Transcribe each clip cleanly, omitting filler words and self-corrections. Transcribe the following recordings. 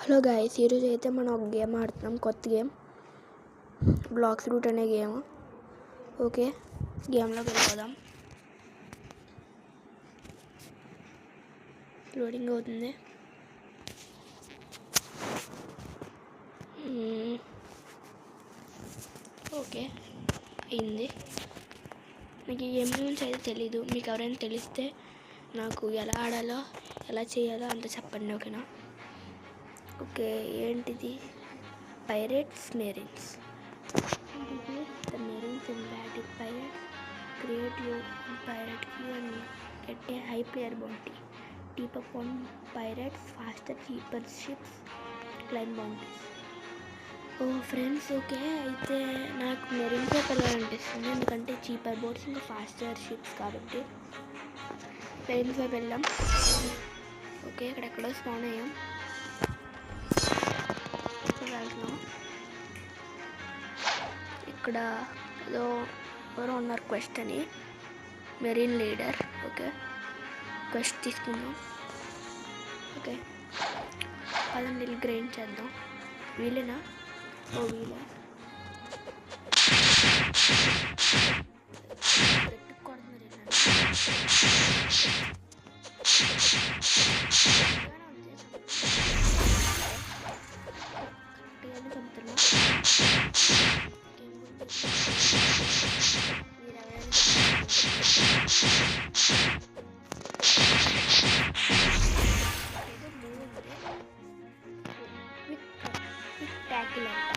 Hello guys, ఈరోజు అయితే మనం ఒక గేమ్ ఆడుతున్నాం. కొత్త గేమ్ బ్లాక్స్ రూట్ అనే గేమ్. ఓకే, గేమ్లోకి వెళ్ళిపోదాం. లోడింగ్ అవుతుంది. ఓకే, అయింది. నాకు ఈ గేమ్ గురించి అయితే తెలీదు. మీకు ఎవరైనా తెలిస్తే నాకు ఎలా ఆడాలో ఎలా చేయాలో అంత చెప్పండి, ఓకేనా? ఓకే, ఏంటిది? Pirates మెరీన్స్. The Marines invaded pirates. Create your pirate queue and get a high player bounty. Keep up on pirates faster, cheaper ships, climb bounties. Oh friends, okay అయితే నాకు మెరీన్స్లో వెళ్ళాలనిపిస్తుంది, ఎందుకంటే చీపర్ బోట్స్ ఇంకా ఫాస్టర్ షిప్స్ కాబట్టి మెరీన్స్లో వెళ్ళాం. Okay, ఇక్కడెక్కడో span అయ్యాం. వెళ్తున్నాం. ఇక్కడ ఏదో ఎవరో ఉన్నారు, క్వెస్ట్ అని, మెరీన్ లీడర్. ఓకే, క్వెస్ట్ తీసుకుందాం. ఓకే, పదండి గ్రైండ్ చేద్దాం. వీలేనా? ఓ వీలే. ట్యాకిల్ అంట.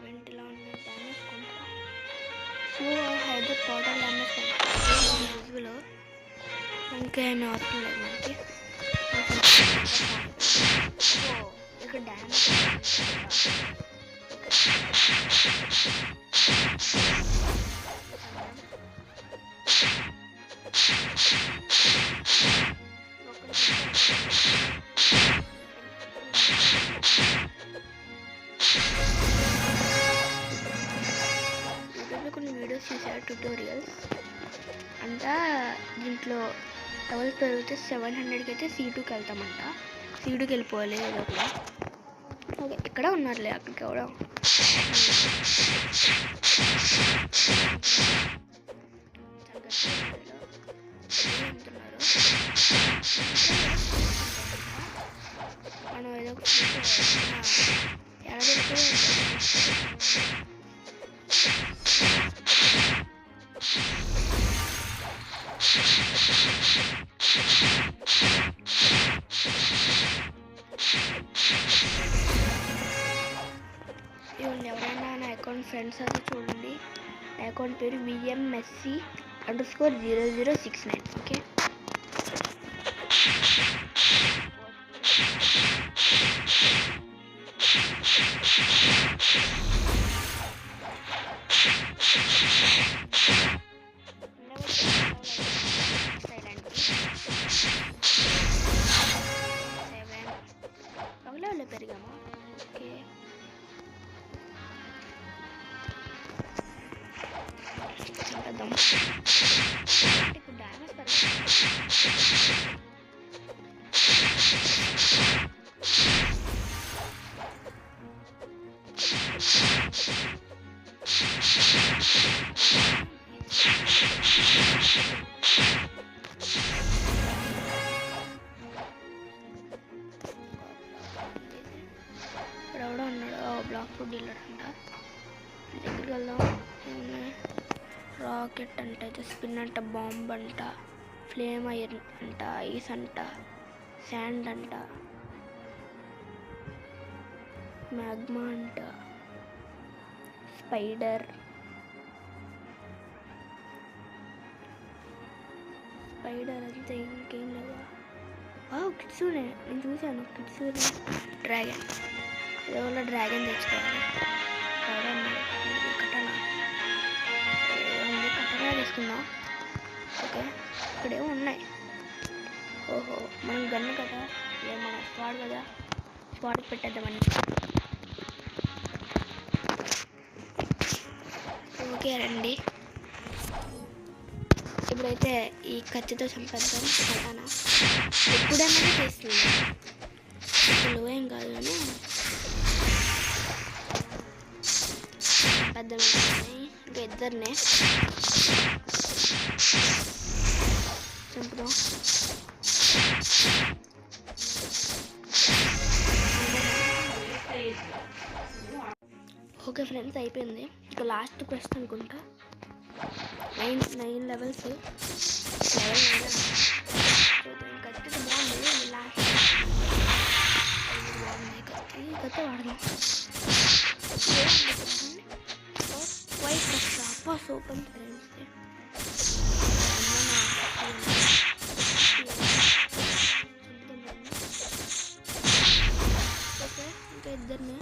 వెంటలో ఉన్న డ్యామేజ్ కొంటాం. హైదర్ టోటల్ డ్యామేజ్ యూజ్లో ఇంకేమీ అవసరం లేదు మనకి. ఇక్కడ డ్యామేజ్ కొన్ని వీడియోస్ చూసారు, ట్యూటోరియల్స్ అంట. దీంట్లో లెవెల్స్ పెరిగితే 700కి అయితే C2కి వెళ్తామంట. C2కి వెళ్ళిపోవాలి ఏదో ఒకటి. ఓకే, ఇక్కడ ఉన్నారులే, అక్కడికి ఎవడో మనం ఏదో ఒకటి ఎలా దొరికితే ఇవ్వండి. ఎవరైనా నా అకౌంట్ ఫ్రెండ్స్ అయితే చూడండి. నా అకౌంట్ పేరు VMSC_0069. ఓకే, ఒకలే పెరిగామా? ఓకే, చంపేద్దాం. ఇప్పుడు డ్యామేజ్ ఎవడో ఉన్నాడు, బ్లాక్ ఫుడ్ డీలర్ అంట. దగ్గరికి వెళ్దాం. రాకెట్ అంట, అయితే స్పిన్ అంట, బాంబ్ అంట, ఫ్లేమ్ ఐరన్ అంట, ఐస్ అంట, శాండ్ అంట, మ్యాగ్మా అంట, స్పైడర్ అంతే, ఇంకేం లేదా? కిట్సూనే నేను చూశాను. కిట్సూనే డ్రాగన్, ఏదో డ్రాగన్ తెచ్చుకోవాలి. కట్టనా తీసుకుందాం. ఓకే, ఇక్కడేమో ఉన్నాయి. ఓహో, మనం గన్ను కదా, లేదు మన స్క్వాడ్ కదా, స్క్వాడ్కి పెట్టేద్దామని. ఓకే రండి, ఇప్పుడైతే ఈ కత్తితో చంపేద్దాం. అలానా ఎప్పుడన్నా చేస్తుంది, సులువు ఏం కాదు కానీ చంపేద్దాం. ఇంకా ఇద్దరినే చంపుదాం. ఓకే ఫ్రెండ్స్, అయిపోయింది. ఇంకా లాస్ట్ క్వశ్చన్ అనుకుంటా. 9 లెవెల్స్. లెవెల్ 9 కత్తి బాగుంది. లాస్ట్ బాగుంది కత్తి వాడదాం. వైట్ కత్తి అప్ప సూపర్ ఫ్రెండ్స్. ఓకే ఇంకా ఇద్దరిని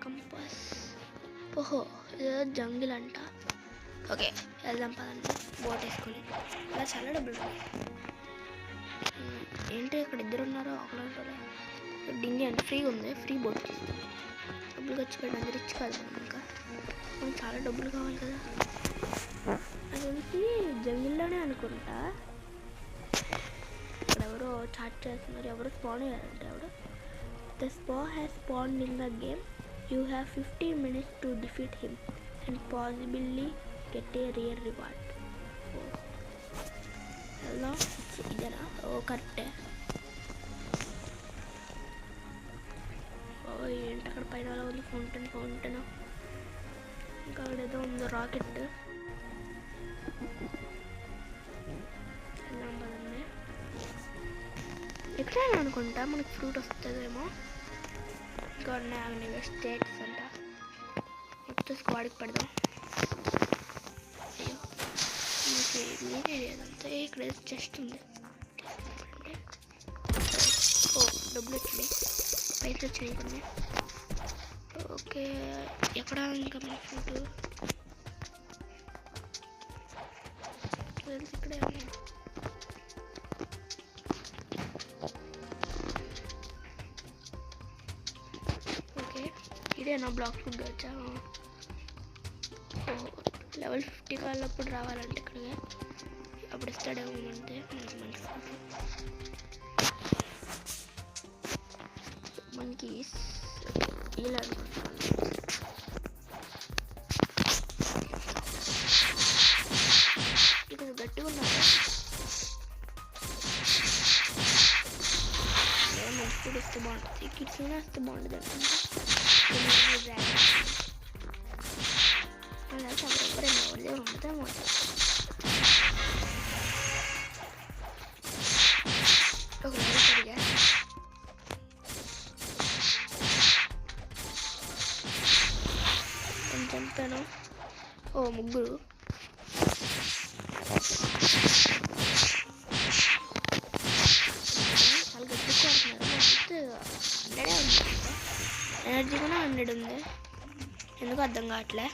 కంపాస్. ఓహో ఇదేదో జంగిల్ అంట. ఓకే వెళ్దాం పదండి, బోట్ వేసుకొని. ఇలా చాలా డబ్బులు ఉన్నాయి. ఏంటి ఇక్కడ ఇద్దరు ఉన్నారు, ఒకరు ఉంటారు. డింగి అంటే ఫ్రీ ఉంది, ఫ్రీ బోట్. డబ్బులు ఖర్చు పెట్టడానికి రిచ్ కాదు మనం. ఇంకా మనకు చాలా డబ్బులు కావాలి కదా. నాకు తెలిసి జంగిల్లోనే అనుకుంటా. ఇక్కడ ఎవరో చాట్ చేస్తున్నారు, ఎవరు స్పాన్ అయ్యారంటే ఎవరు. The spawn has spawned in the game. You have 15 minutes to defeat him and possibly get a rare reward. Hello, idara. Oh, correct. Oh, ఏంటి అక్కడ పైన అలా ఉంది, ఫౌంటైన్. ఇంకా అక్కడ ఏదో ఉంది, రాకెట్. వెళ్దాం పదండి. ఎక్కడైనా అనుకుంటా మనకి ఫ్రూట్ వస్తుందేమో. ఇంకా ఉన్నాయి స్టేట్స్ అంట. మొత్తం స్క్వాడ్కి పెడదాం. అయ్యో మీకు లేదంతా ఇక్కడ చెస్ట్ ఉంది. ఓ డబ్బులు వచ్చినాయి, పైసలు వచ్చినాయి కొన్ని. ఓకే ఎక్కడ ఇంకా మన ఫ్రూట్ తెలిసి ఇక్కడే ఉన్నాయి. ఇదే నా బ్లాక్ ఫుడ్ వచ్చా. లెవెల్ 50 వాళ్ళప్పుడు రావాలంటే ఇక్కడికి, అప్పుడు ఇస్తాడేమో అంటే మంచి మనకి ఇలా ఇది గట్టిగా ఉన్నారు. మంచి ఫుడ్ ఇస్తే బాగుంటుంది, కిడ్స్ వస్తే బాగుంటుంది అనుకుంటా. చంపాను. ఓ ముగ్గురు. చాలా గట్టి కొడుతున్నారు. 100 ఉంది, ఎనర్జీ కూడా 100 ఉంది. ఎందుకు అర్థం కావట్లే.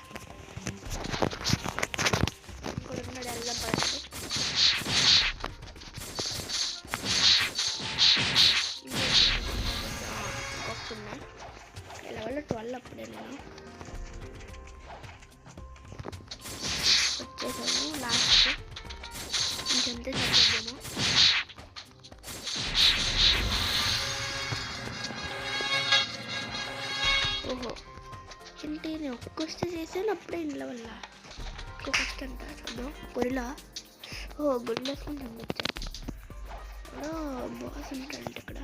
కొడుకున్నాడు, వెళ్దాం పడండి. వస్తున్నాయి లెవెల్ 12 అప్పుడే నేను వచ్చేసాను. లాస్ట్ ఇంకంతే చదివాము. ఓహో ఏంటి నేను ఒక్క క్వశ్చన్ చేశాను అప్పుడే ఇంట్లో వల్ల. ఇంకో క్వశ్చన్ అంట చూద్దాం. గొరిలా. ఓ గుడ్లు వేసుకుని వచ్చాను. బాస్ ఉంటాడంట ఇక్కడ.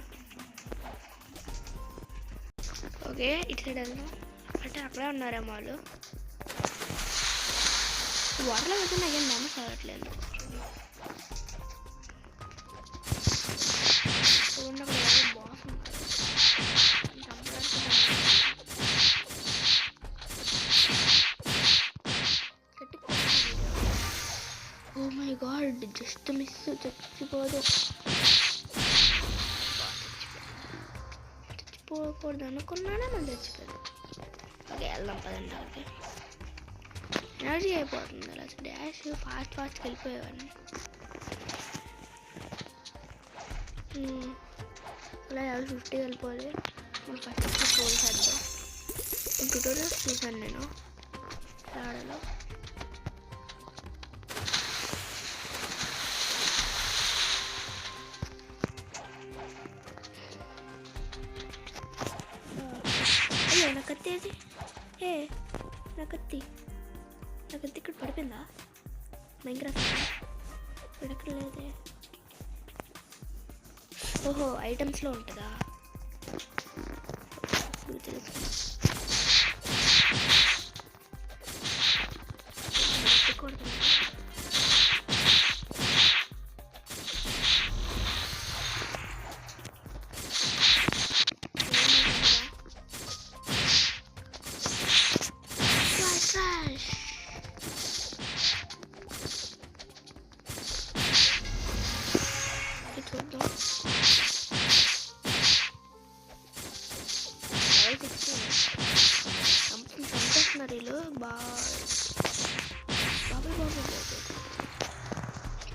ఓకే ఇటు సైడ్ వెళ్దాం అంటే అక్కడే ఉన్నారేమో వాళ్ళు. వాటర్లో అయితే నాకేం డ్యామేజ్ అవ్వట్లేదు. బాస్ ఉంటారు. Oh my god just miss, చచ్చిపోదు. చచ్చిపోకూడదు అనుకున్నానే మనం చచ్చిపోయాను. ఓకే వెళ్దాం పదండి. అక్కడికి ఎనర్జీ అయిపోతుంది అలా డాష్ ఫాస్ట్గా వెళ్ళిపోయేవాడిని. అలా లెవెల్ 50 వెళ్ళిపోవాలి. మనం ఫస్ట్ ట్రోల్ చేద్దాం. ట్యూటోరియల్స్ చూసాను నేను ఆడలో. అయ్యో నా కత్తి ఏది? నా కత్తి ఇక్కడ పడిపోయిందా? మైన్క్రాఫ్ట్ ఎక్కడ లేదే. ఓహో ఐటమ్స్లో ఉంటుందా?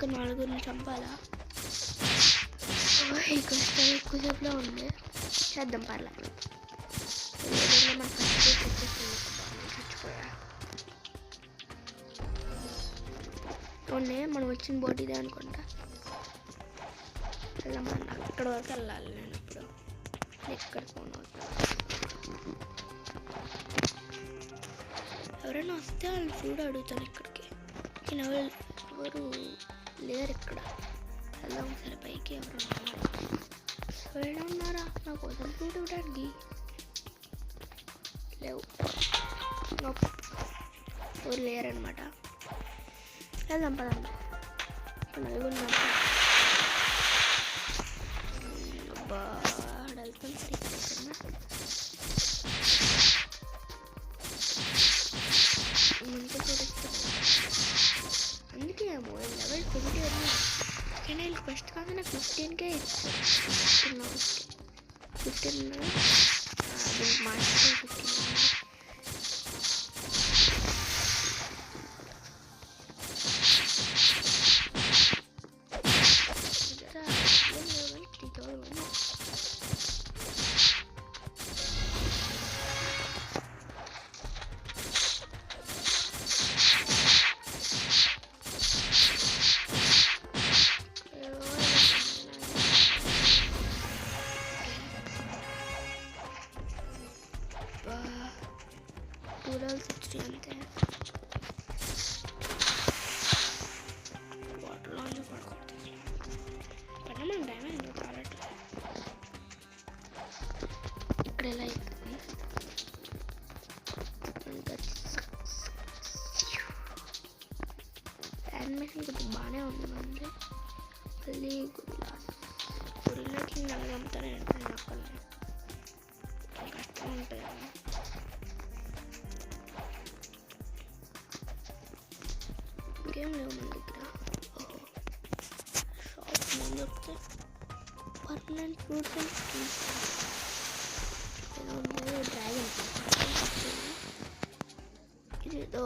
ఇంకా 4 చంపాలా? ఈ కష్టం ఎక్కువసేపులో ఉంది. చేద్దాం పర్లేదు. చచ్చిపోయా మనం వచ్చిన బోట్ ఇదే అనుకుంటా. వెళ్ళమన్నా అక్కడ వరకు వెళ్ళాలి. నేను ఇప్పుడు ఎక్కడ ఫోన్ అవుతా. ఎవరైనా వస్తే వాళ్ళని ఫుడ్ అడుగుతాను. ఇక్కడికి ఎవరు లేరు ఇక్కడ. వెళ్దాం సరే పైకి. ఎవరైనా ఉన్నారా నా కోసం ఫుడ్ ఇవ్వడానికి? లేవు, ఎవరు లేరనమాట. వెళ్దాం పదండి. నలుగురు వెళ్తాం సరిగ్గా. అందుకే ఏమో లెవెల్ 20 కానీ వీళ్ళు ఫస్ట్ కాదు నాకు 15కే ఇస్తున్నాను. 15 మార్చి 15 260 అంతే. వాటర్లో పడుకుంటుంది పడిన మనం డ్యామేజ్ కాలట్లేదు. ఇక్కడ ఎలా అవుతుంది? యానిమేషన్ కొంచెం బాగానే ఉంది. మళ్ళీ గురిలోకి నలగమ్ముతానే నొక్కలే కష్టం ఉంటుంది. ఇంకేం లేవు మన దగ్గర. ఓహో షాప్ ఏం దొరికితే పర్మనెంట్ ఫ్రూట్స్ అండ్ స్కీమ్స్ ఏదో ఉంది. డ్రాగన్ ఇదేదో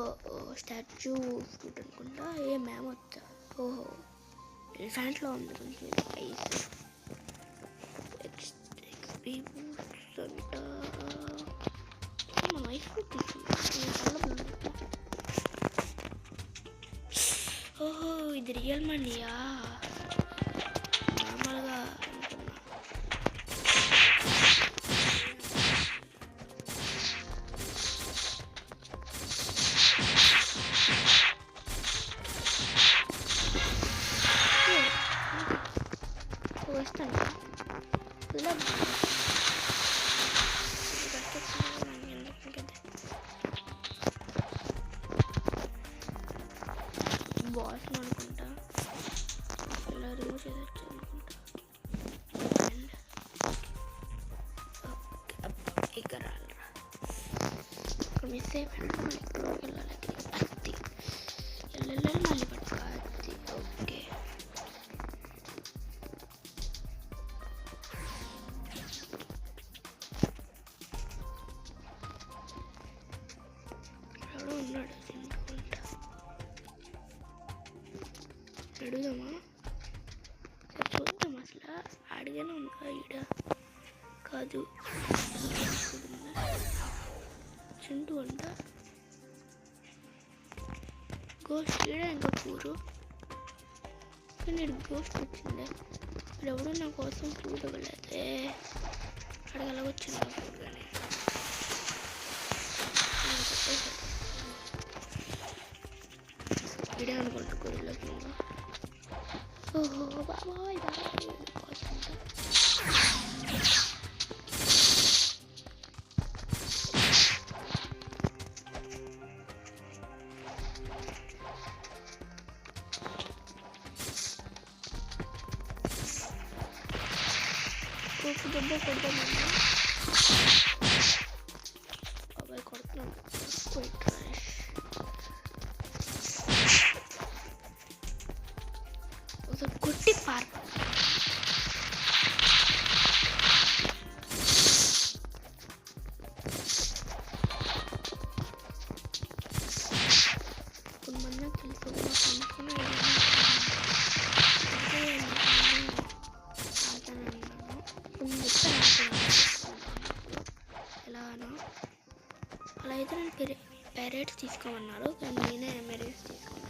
స్టాచ్యూ ఫ్రూట్ అనుకుంటా. ఏ మ్యామొచ్చా? ఓహో ఎలిఫెంట్లో ఉంది. కొంచెం ఐస్ ఎక్స్పీ బూట్స్ అంట. మన ఐస్ ఫ్రూట్ తీసుకుంటా. ఓహో ఇది రియల్ మనీయా? నార్మల్గా అనుకున్నా. వస్తాను బాస్ అనుకుంటా. ఇలా రిమూవ్ చేయొచ్చు అనుకుంటా. ఇక్కడ రాలరా ఇక్కడ మిస్ అయిపోయినట్టు మనం ఎక్కడికి వెళ్ళాలి? అత్తి వెళ్ళాలి మళ్ళీ పట్టుకో అత్తి. ఓకే ఉన్నాడు తింటుకుంటా. అడుగుదామా? చూద్దాం అసలు అడిగానే ఉందా ఈడ? కాదు చింటూ అంట. గోస్ట్ ఈడ ఇంకా కూరు కానీ గోస్ట్ వచ్చిందే. ఎవడో నా కోసం ఫుడ్ ఇవ్వలేదే. అడగల వచ్చింది ఫుడ్ కానీ ఇడే అనుకుంటా కూరలోకి. ఓహో బాబాయ్ బాబాయ్ దెబ్బ కొడతాను బాబాయ్ కొడుతున్నాను. కొట్టి పార్ కొంతమంది తెలుసు ఎలానో అలా అయితే నేను పెరెట్స్ తీసుకోమన్నారు కానీ నేనే మెరేట్స్ తీసుకున్నాను.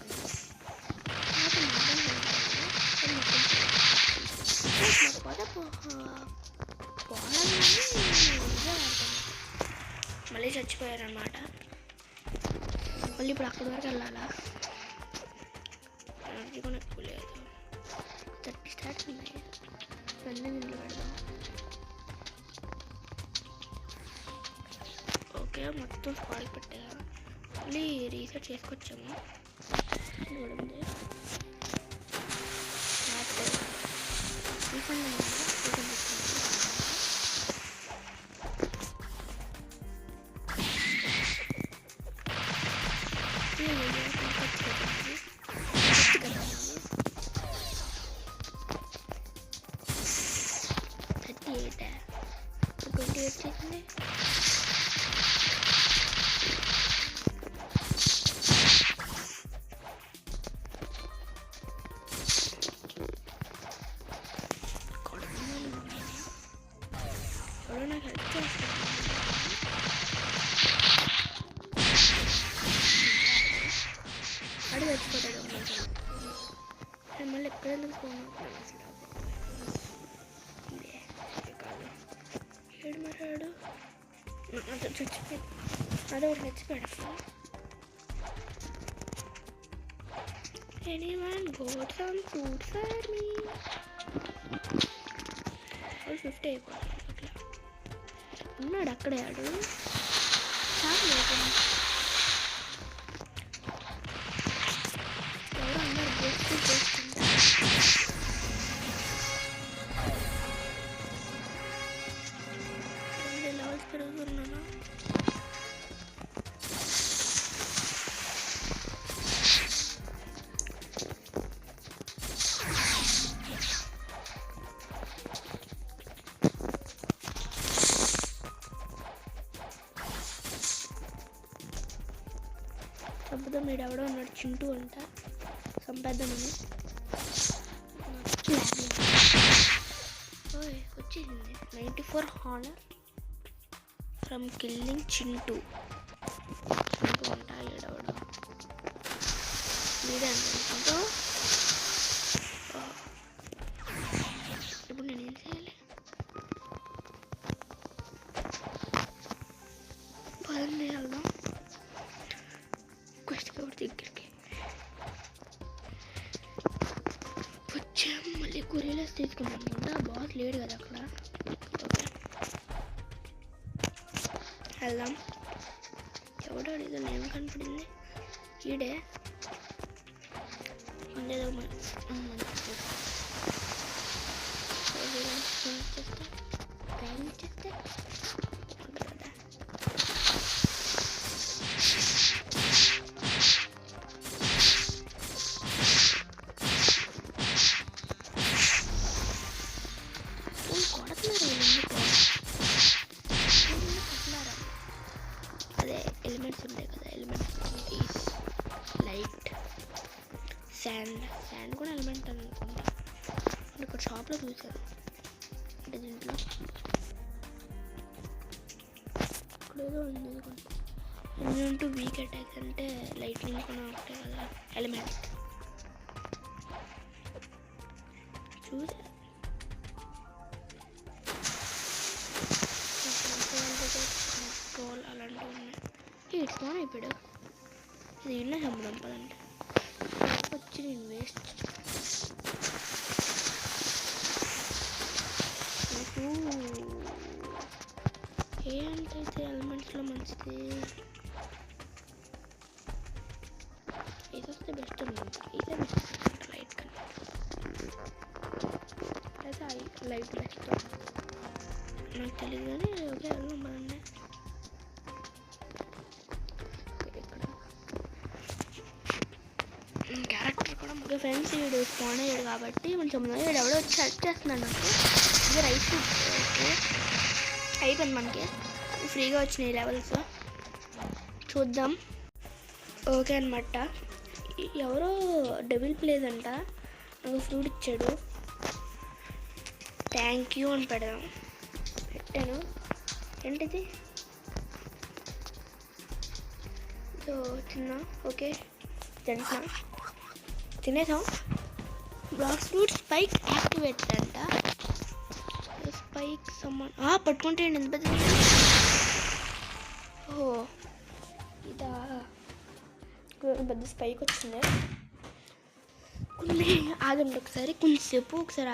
మళ్ళీ చచ్చిపోయారనమాట. మళ్ళీ ఇప్పుడు అక్కడి వరకు వెళ్ళాలా? ఎనర్జీ కూడా ఎక్కువ లేదు. 30 స్టార్ట్స్ ఉన్నాయి. వెంటనే ఇంట్లో పెడదాం. ఓకే మొత్తం స్పాయిల్ పెట్టా. మళ్ళీ రీసెట్ చేసుకొచ్చాము. చూడండి వచ్చేసింది. నాకు హెల్ప్ చేస్తాను. అడుగు వచ్చిపోతాడు మళ్ళీ ఎక్కడెందుకు పోతున్నాను అసలు. ఏడు మరాడు అదే చచ్చిపోయాడు. అదే ఒకటి చచ్చిపోయాడు. Anyone got some fruits for me? 50 అయిపోయింది. అట్లా ఉన్నాడు అక్కడే ఆడు. ఎవరు అందరు గోస్ట్ లెవెల్స్ పెరుగుతున్నాను. చంపుదాం. మీరు ఎవడో ఉన్నాడు చింటూ అంట. చంపేద్దామని వచ్చేసింది. 94 హానర్ ఫ్రమ్ కిల్లింగ్ చింటూ అంట. ఏడవడం మీరే అనుకుంటూ ఇప్పుడు నేను ఏం చేయాలి? పదండి వెళ్దాం క్వెస్ట్ కవర్ దగ్గరికి. వచ్చాం. మళ్ళీ కొరియర్స్ తీసుకున్నాం అనుకుంటా. బాస్ లేడు కదా అక్కడ. ఓకే వెళ్దాం. ఎవడో అడిగితే నేమ్ కనపడింది. ఈడే ఉండేదో చేస్తే అదే ఎలిమెంట్స్ ఉంటాయి కదా, ఎలిమెంట్స్ శాండ్ కూడా ఎలిమెంట్ అని అనుకుంటా. ఇక్కడ షాప్లో చూసాను. అంటే దీంట్లో ఇక్కడ ఏదో ఉంది అనుకుంటా. ఇమ్యూన్ టు వీక్ అటాక్స్ అంటే లైట్నింగ్ కూడా ఒకటే కదా ఎలిమెంట్. చూసా కంట్రోల్ అలాంటివి ఉన్నాయి. ఇట్స్ ఆన్ అయిపోయాడు. ఇది ఇన్న చంపడం పదండి. వచ్చి నేను వేస్ట్ ఏంటైతే ఎలిమెంట్స్లో మంచిది ఇది వస్తే బెస్ట్ ఉందంట. ఇదే బెస్ట్ అంట లైట్ కన్నా. లేదా లైట్ బెస్ట్ నాకు తెలియదు కానీ ఓకే వెళ్దాం పదండి. క్యారెక్టర్ కూడా ముఖ్య ఫ్రెండ్స్ వీడు స్పాన్ అయ్యాడు కాబట్టి కొంచెం వీడు ఎవడో వచ్చి హెల్ప్ చేస్తున్నాడు నాకు. ఇది రైస్ ఓకే అయిపోయింది మనకి. ఫ్రీగా వచ్చినాయి లెవెల్స్ చూద్దాం. ఓకే అనమాట. ఎవరో డెవిల్ ప్లేస్ అంట నాకు ఫ్రూట్ ఇచ్చాడు. థ్యాంక్ యూ అని పెట్టాను. ఏంటిది సో చిన్న ఓకే తినేసాం. బ్లాక్ ఫ్రూట్ స్పైక్ యాక్టివేట్ అంట. స్పైక్ సమ్మన్ పట్టుకుంటే ఎంత పెద్ద. ఓహో ఇదా పెద్ద స్పైక్ వచ్చింది. కొన్ని ఆగండి ఒకసారి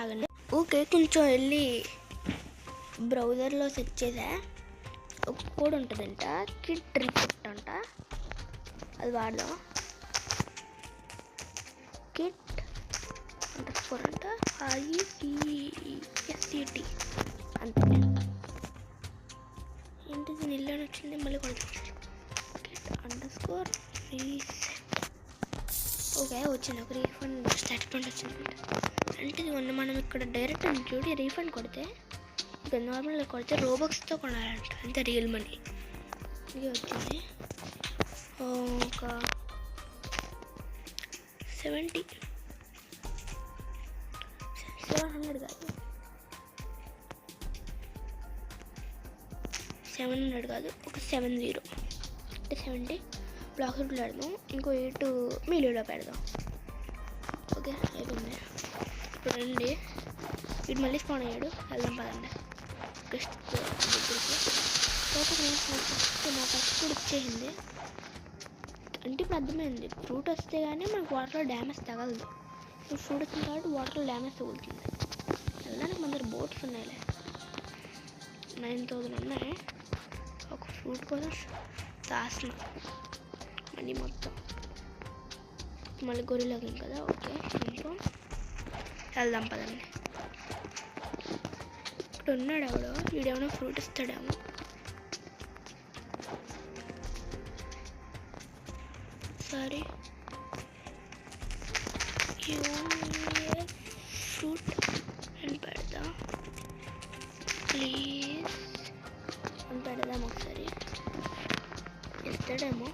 ఆగండి. ఓకే కొంచెం వెళ్ళి బ్రౌజర్లో సెర్చ్ చేసా. ఒక కోడ్ ఉంటుందంట కిట్ రిపోర్ట్ అంట. అది వాడదాం. కిట్ అండర్స్కోర్ అంట IECSCT అంతే. ఏంటిది నిల్లని వచ్చింది మళ్ళీ కొడుతుంది. Kit underscore reset. ఓకే వచ్చింది. ఒక రీఫండ్ స్టాట్మెంట్ వచ్చింది. అంటే ఇది మనం ఇక్కడ డైరెక్ట్ చూడి రీఫండ్ కొడితే ఇక నార్మల్గా కొడితే రోబక్స్తో కొనాలంట. అంతే రియల్ మనీ. ఇది వచ్చింది ఒక 700 కాదు 700 కాదు ఒక 70 అంటే 70 బ్లాక్ రూట్లో పెడదాం. ఇంకో 8 మీడియోలో పెడదాం. ఓకే అయిపోయింది. ఇప్పుడు రండి వీడు మళ్ళీ స్పాన్ అయ్యాడు. వెళ్దాం పదండి గెస్ట్ దగ్గరికి. మా ఫస్ట్ కూడా ఇచ్చేసింది. అంటే ఇప్పుడు అర్థమైంది ఫ్రూట్ వస్తే కానీ మనకు వాటర్లో డ్యామేజ్ తగలదు. ఫ్రూట్ వచ్చింది కాబట్టి వాటర్లో డ్యామేజ్ తగులుతుంది. వెళ్ళడానికి మన దగ్గర బోట్స్ ఉన్నాయిలే 9000 ఉన్నాయి. ఒక ఫ్రూట్ కోసం దాసిన మనీ మొత్తం. మళ్ళీ గొర్రెలకి కదా. ఓకే ఇంకో వెళ్దాం పదండి. ఇప్పుడు ఉన్నాడు ఎవడో. వీడేమైనా ఫ్రూట్ ఇస్తాడేమో. సారీ ఫ్రూట్ అని పెడదాం ప్లీజ్ అని పెడదాం. ఒకసారి ఇస్తాడేమో.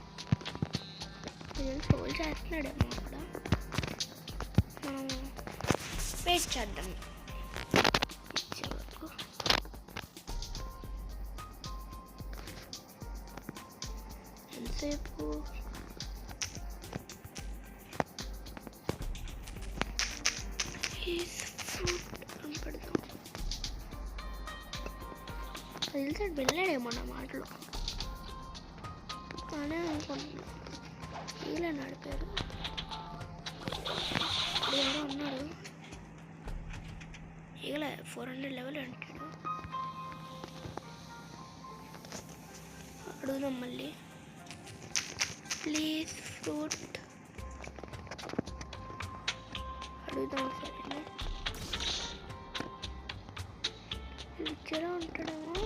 ఫోల్ చేస్తున్నాడేమో అక్కడ. వెయిట్ చేద్దాం ఇచ్చే వరకు. ఎంతసేపు ఫ్రూట్ అని పెడదాం. తెలిసాడు వెళ్ళాడేమో నా మాటలో కానీ అనుకుంటున్నా. ఇలా నడిపారు. ఎవరో ఉన్నాడు. ఇలా 400 లెవెల్ అంటాడు. అడుగుదాం మళ్ళీ. ప్లీజ్ ఫ్రూట్ అడుగుదాం. సరే రిచ్గా ఉంటాడేమో.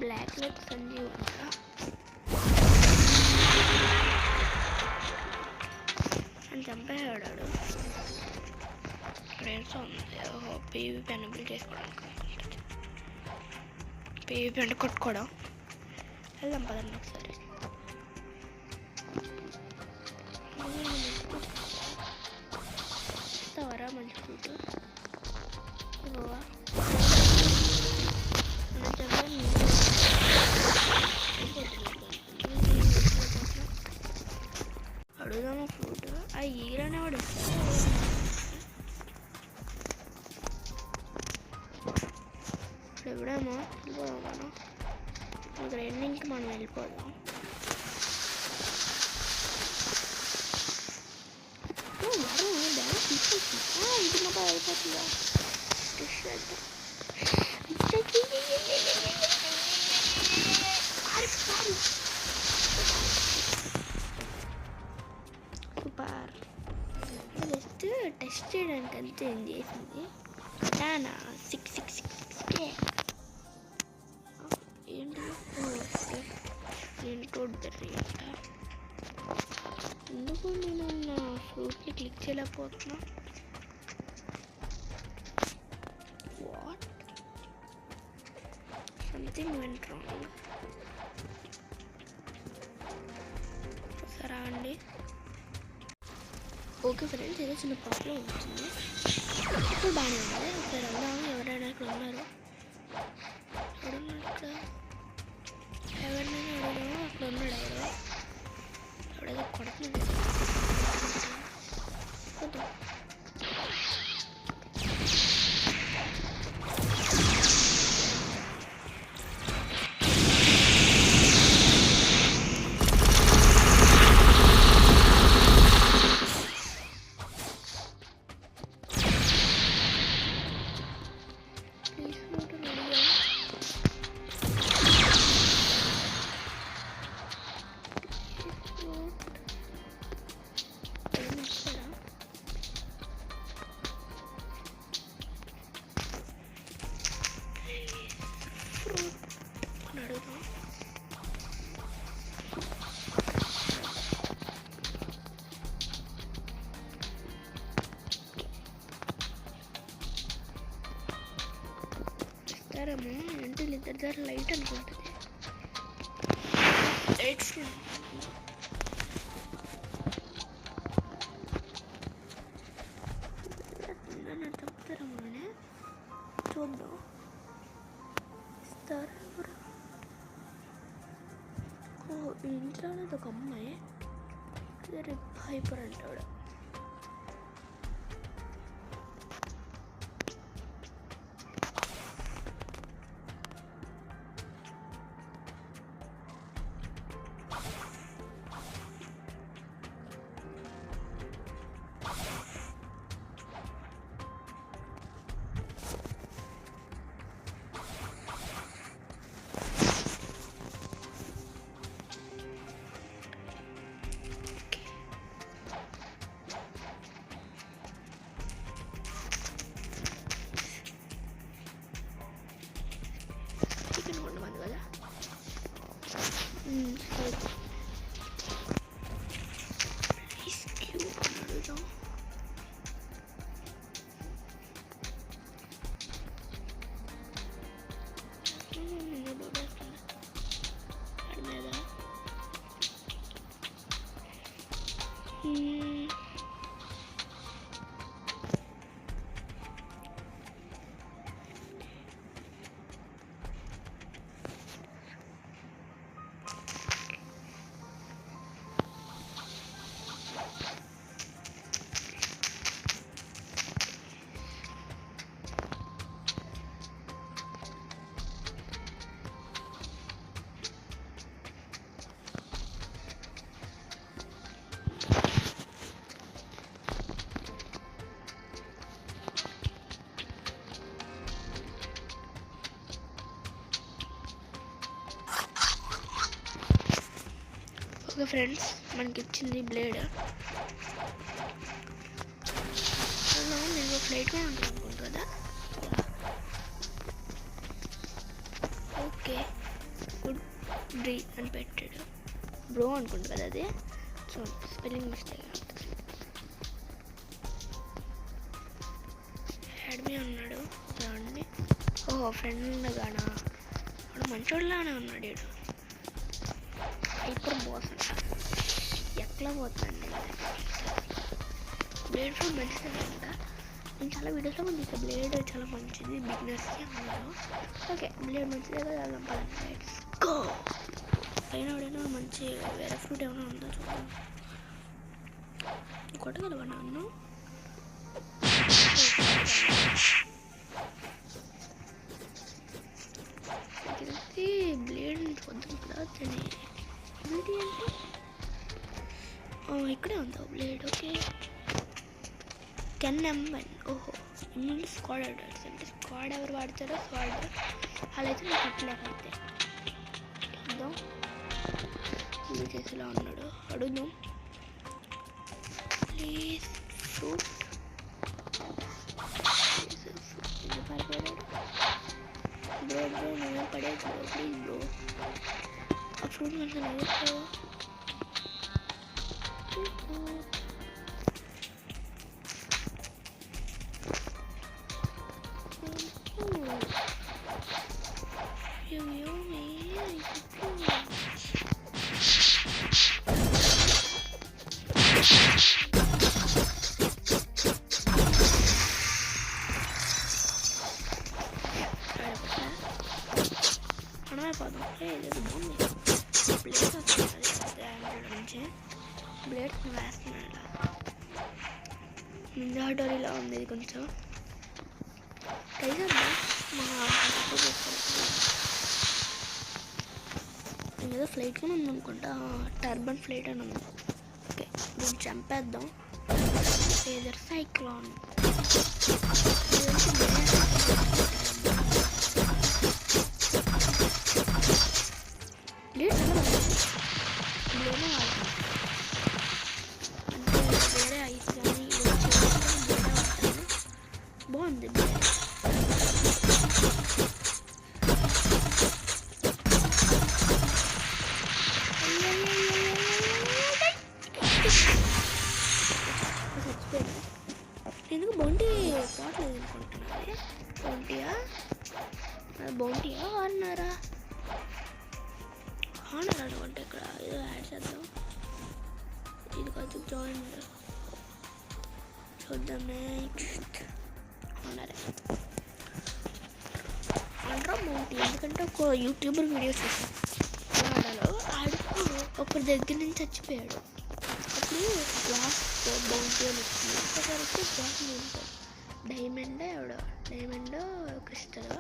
బ్లాక్ లెగ్ సంజీవ్ అంట. అని చంపేవాడాడు. ఫ్రెండ్స్ ఉంది పీవీపీ ఎనేబుల్ చేసుకోవడానికి అనుకుంటుంది. పీవీపీ అంటే కొట్టుకోవడం. వెళ్దాం పదండి ఒకసారి. ఈగలనే వాడు ఎప్పుడేమో వెళ్ళిపోదాం మనం. ఇంకా ఎండింగ్కి మనం వెళ్ళిపోదాం. ఇది మొత్తం అయిపోతుందా? సూపర్. జస్ట్ టెస్ట్ చేయడానికి అంతే ఏం చేసింది. కటానా 666 ఏంటి నేను చూద్దరి అంట. ఎందుకు నేను నా ఫ్రూట్ని క్లిక్ చేయలేకపోతున్నా? What something went wrong. సరే అండి. ఓకే ఫ్రెండ్స్, ఏదో చిన్న ప్రాబ్లం వచ్చింది. ఇప్పుడు బాగానే ఉంది. ఒకసారి వెళ్దాము. ఎవరైనా ఇక్కడ ఉన్నారు? ఎవరినైనా అడుగుదాము. అక్కడ ఉన్నాడు ఎవరో. ఎవడేదో కొడుతుంది. ఇస్తారేమో అంటే ఇద్దరి దగ్గర లైట్ అనుకుంటుంది. లైట్స్ తప్పుతారేమోనే చూద్దాం. ఇస్తారా? ఓ ఇంట్లో అనేది ఒక అమ్మాయి హైపర్ అంటాడు. ఓకే ఫ్రెండ్స్, మనకి ఇచ్చింది బ్లేడ్. నేను ఫ్లైట్ కూడా ఉంటుంది అనుకుంటు కదా. ఓకే గుడ్ బ్రీ అని పెట్టాడు. బ్రో అనుకుంటు కదా అది. సో స్పెల్లింగ్ మిస్టేక్ అడ్మి ఉన్నాడు చూడండి. ఓహో ఫ్రెండ్ గానా, వాడు మంచోళ్ళలానే ఉన్నాడు. వీడు హైపర్ బాస్ అంట. ఎట్లా పోతుందండి బ్లేడ్ ఫోన్ మంచిది అంట. నేను చాలా వీడియోస్లో కూడా చూసాను బ్లేడ్ చాలా మంచిది బిగినర్స్కి అన్నారు. ఓకే బ్లేడ్ మంచిదే కదా, లెట్స్ గో. పైన ఎవడైనా మంచి వేరే ఫ్రూట్ ఏమైనా ఉందో చూద్దాం. కొట్టగలవా నన్ను? తెలిసి బ్లేడ్ చూద్దాం కదా తిని ఏంటి అంటే ఇక్కడే ఉందా బ్లేడ్? Okay 10M1. ఓహో ఇమ్యూనిటీ స్క్వాడ్ ఆర్డర్స్ అంటే స్క్వాడ్ ఎవరు వాడతారో స్క్వాడ్ అలా అయితే నాకు కట్టలేకపోతే చూద్దాం. ఇల్లు చేసేలా ఉన్నాడు, అడుగుదాం. ప్లీజ్ ఫ్రూట్ పడిపోయాడు బ్రో. నువ్వే పడేది బ్రో, ప్లీజ్ బ్రో. ఆ ఫ్రూట్ కొంచెం నవ్వుతావు. బ్లేడ్ వేస్తున్నాడు. నింజాడోరీలా ఉంది ఇది కొంచెం ట్రై చేద్దాం. ఏదో ఫ్లైట్ కూడా ఉందనుకుంటా, టర్బన్ ఫ్లైట్ అని ఉంది. ఓకే దీన్ని చంపేద్దాం. ఏదర్ సైక్లాన్ బ్లేడ్ బ్లేడే వాడతాను అంటే వేరే ఐస్ కానీ బ్లేడే వాడతాను. బాగుంది బ్లేడ్. ఎందుకు బౌంటీ పోవట్లేదు అనుకుంటున్నారే? బౌంటీయా అన్నారా? హానర్ అనుకుంటే ఇక్కడ ఏదో యాడ్ చేద్దాం. ఇది కాదు జాయిన్ చూద్దాం. నెక్స్ట్ హానరే అంటారా బౌంటీ, ఎందుకంటే ఒక యూట్యూబర్ వీడియో చూసాను. కన్నడలో ఆడు ఒకరి దగ్గర నుంచి చచ్చిపోయాడు. అప్పుడు లాస్ట్ బౌంటీ అని వచ్చింది. ఒకసారికి బాస్ని చంపాడు. డైమండ్ క్రిస్టల్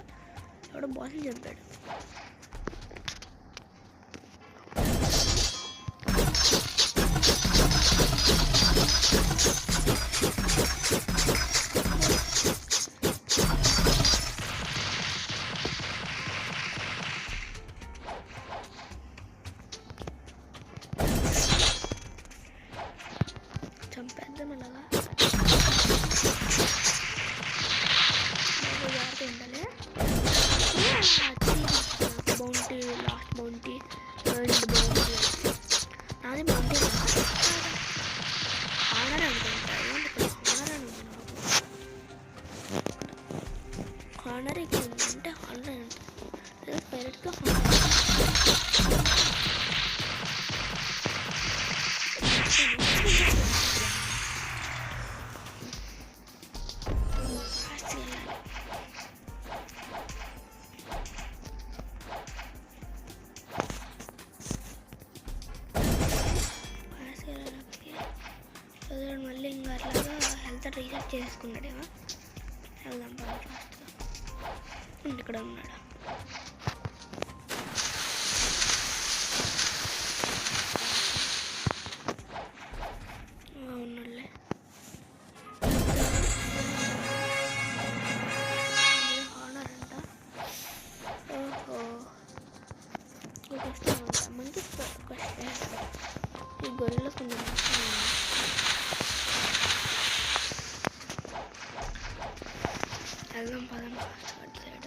ఎవడో బాస్ని చంపాడు. చంపేద్దాం అలాగా. జాగ్రత్త ఉండాలి. Bounty last bounty and bounty నాది బౌంటీ హానర్ అనుకుంటా. ఇక్కడ హానర్ అని ఉంది నాకు. హానర్ ఇక్కడ ఉందంటే హానర్ అంటే పైరెట్గా మళ్ళీ ఇంకా అట్లాగా హెల్త్ రీసెట్ చేసుకున్నాడేమో. వెళ్దాం బాగా ఫాస్ట్గా. ఇక్కడ ఉన్నాడు. ఉన్నాడులే. హానర్ అంట. ఓహో మంచి ఈ గొర్రెలో కొంచెం వెళ్దాం పదం అటు సైడ్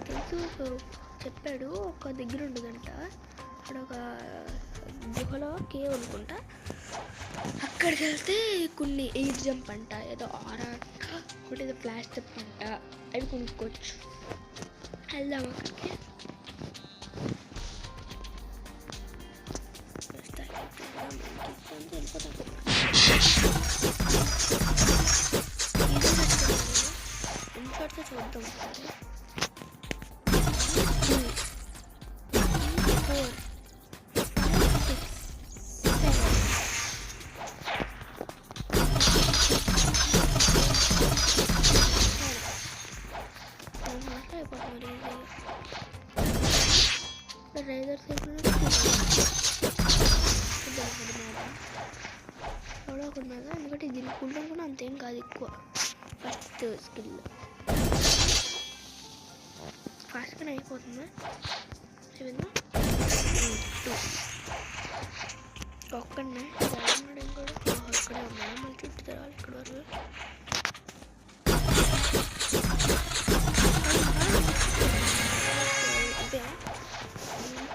తెలుసు. చెప్పాడు ఒక దగ్గర ఉండదంట, అక్కడ ఒక గుహలో కేవ్ అనుకుంటా. అక్కడికి వెళ్తే కొన్ని ఎయిర్ జంప్ అంట, ఏదో ఆరాట ఒకటి ఏదో ఫ్లాష్ జంప్ అంట, అవి కొనుక్కోవచ్చు. వెళ్దాం అక్కడికి. ఇన్షాట్తో చూద్దాం ఒకసారి. 4 రైజర్ సైకిల్ ఎవడో ఒకటి మీద, ఎందుకంటే దీనికి కూల్డౌన్ కూడా అంతేం కాదు ఎక్కువ. ఫస్ట్ స్కిల్ ఫాస్ట్గానే అయిపోతుంది. ఏమైందా ఒక్కడనే ఇంకోటి ఇక్కడే ఉన్నాడు. మళ్ళీ చుట్టూ తిరగాలి ఇక్కడ వరకు.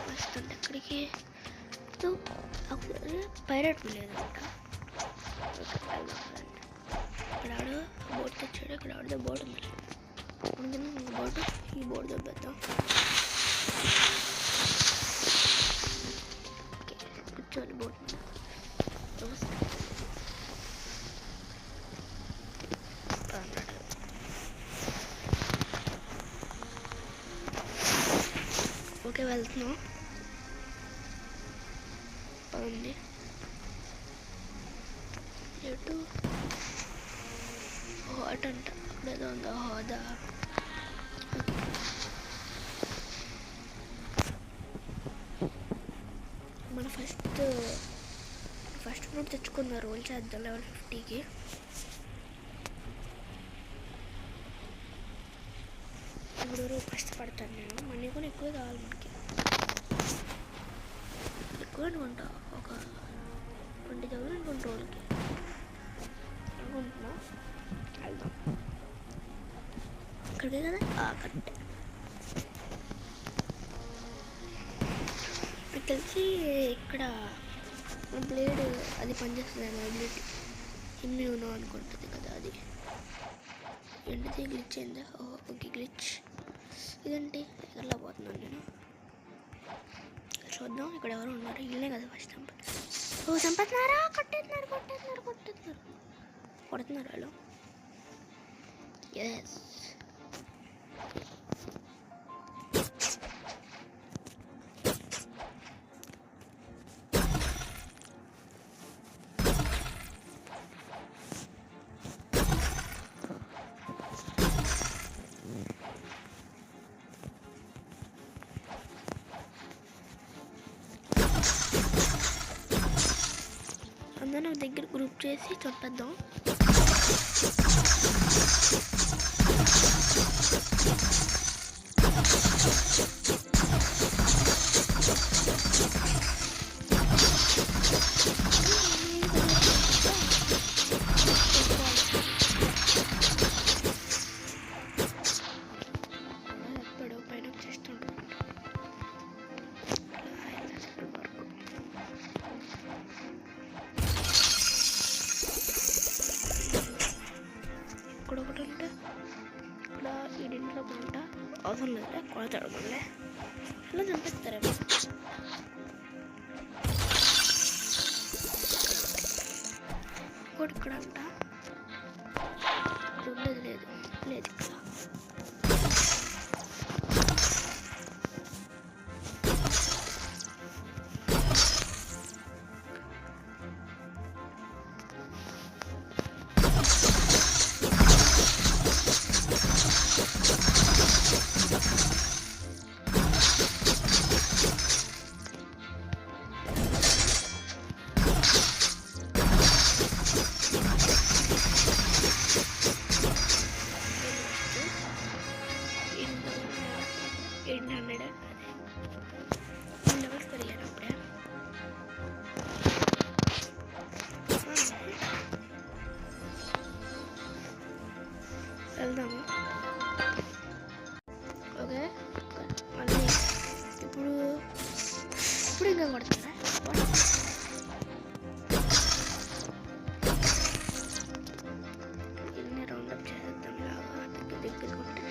వస్తుంటే అక్కడికి పైరట్ లేదంట. ఇక్కడ ఆడు బోట్ తెచ్చాడు. ఇక్కడ ఆడితే బోట్ ఉంది. అందుకని బోటు ఈ బోట్ దెబ్బేద్దాం. కూర్చోవాలి బోట్ మీద. ఓకే వెళ్తున్నాం. పదండి. ఎటు హాట్ అంట. అక్కడేదో ఉందా హోదా. మన ఫస్ట్ ఫ్రూట్ తెచ్చుకున్న రోల్ చేద్దాం లెవెల్ 50కి. ఇప్పుడు కష్టపడతాను నేను. మనీ కూడా ఎక్కువ కావాలి మనకి. ఎక్కువ అనుకుంటా ఒక 20,000 అనుకుంటా రోజుకి అనుకుంటున్నా. వెళ్దాం. ఇక్కడికే కదా కరెక్టే. నాకు తెలిసి ఇక్కడ బ్లేడ్ అది పనిచేస్తుంది. ఎబిలిటీ ఇమ్యూనో అనుకుంటుంది కదా అది. ఏంటిది గ్లిచ్ అయిందా? Okay glitch. ఇదేంటి ఎక్కడలా పోతున్నాను నేను. చూద్దాం. ఇక్కడ ఎవరు ఉన్నారు? ఇల్లే కదా ఫస్ట్ చంపేస్తున్నారా? కొడుతున్నారు వాళ్ళు. ఎస్ అందరూ దగ్గర గ్రూప్ చేసి చంపేద్దాం. ఎప్పుడో పైన చేస్తుంటారు. ఇక్కడ ఒకటి ఉంటే ఇక్కడ ఈ ఇంట్లో పంట అవసరం లేదంటే కొడతాడు మళ్ళీ. అలా చంపిస్తారేమో. ఇంకోటి ఇక్కడ అంట ఉండేది లేదు ఇక్కడ. వెళ్దాము. ఓకే మళ్ళీ ఇప్పుడు ఇంకా కొడుతుందా? ఇన్ని రౌండప్ చేసేద్దాం. లాగా దగ్గర కొట్టే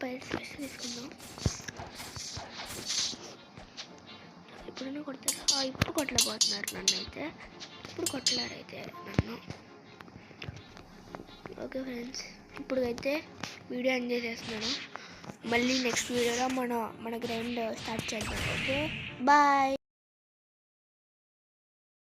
పైరు స్పెషల్ తీసుకుందాం. ఇప్పుడైనా కొడతారా? ఇప్పుడు కొట్టలేకపోతున్నారు నన్ను అయితే. ఇప్పుడు కొట్టలేరు అయితే నన్ను. ఓకే ఫ్రెండ్స్, ఇప్పుడు అయితే వీడియో ఎంజాయ్ చేస్తున్నాను. మళ్ళీ నెక్స్ట్ వీడియోలో మన గ్రైండ్ స్టార్ట్ చేద్దాం. Okay bye.